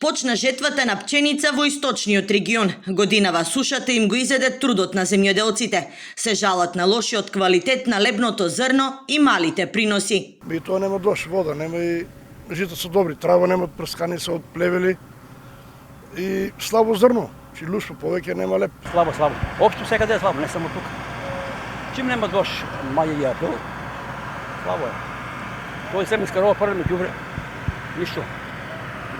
Почна жетвата на пченица во источниот регион. Годинава сушата им го изеде трудот на земјоделците. Се жалат на лошиот квалитет на лебното зрно и малите приноси. И тоа нема дош вода, нема и жито се добри, трава нема прскани се од плевели и слабо зрно. Чи лушпо повеќе нема леп. Слабо. Општо секаде е слабо, не само тука. Чим нема дош мај и април, слабо е. Тој семенска роба првме ѓубре, ништо.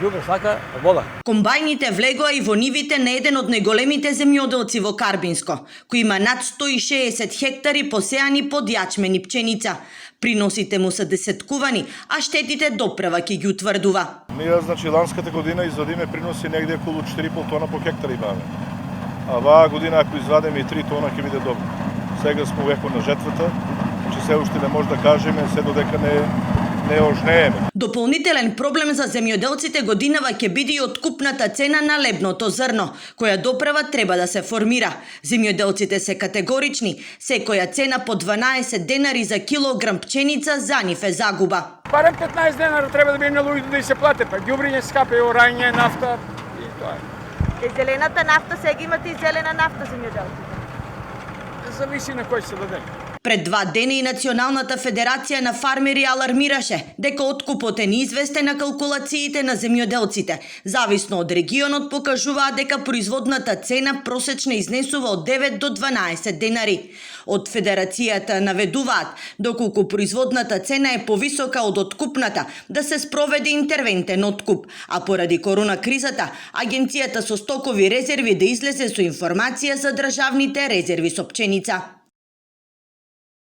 Ѓубре сака вода. Комбајните влегоа и во нивите на еден од најголемите земјоделци во Карбинско, кој има над 160 хектари посеани под јачмен и пченица. Приносите му се десеткувани, а штетите допрева ќе ги утврдува. Ние, значи, ланската година извадиме приноси негде околу 4,5 тона по хектар имаме. А оваа година, ако извадиме и 3 тона, ќе биде добро. Сега сме веќе на жетвата, че се уште не може да кажеме, се додека не ожнееме. Дополнителен проблем за земјоделците годинава ќе биде и откупната цена на лебното зрно, која допрева треба да се формира. Земјоделците се категорични, секоја цена по 12 денари за килограм пченица за нив е загуба. Барем 15 денара треба да биде на луѓето да и се плате, па ѓубриње скапе, орање, нафта и тоа е. Зелената нафта, сега имате и зелена нафта земјоделците. Зависи на кој се даде. Пред 2 дена и Националната федерација на фармери алармираше дека откупот е неизвестен на калкулациите на земјоделците. Зависно од регионот покажуваат дека производната цена просечна изнесува од 9 до 12 денари. Од федерацијата наведуваат доколку производната цена е повисока од откупната, да се спроведе интервентен откуп, а поради корона кризата агенцијата со стокови резерви да излезе со информација за државните резерви со пченица.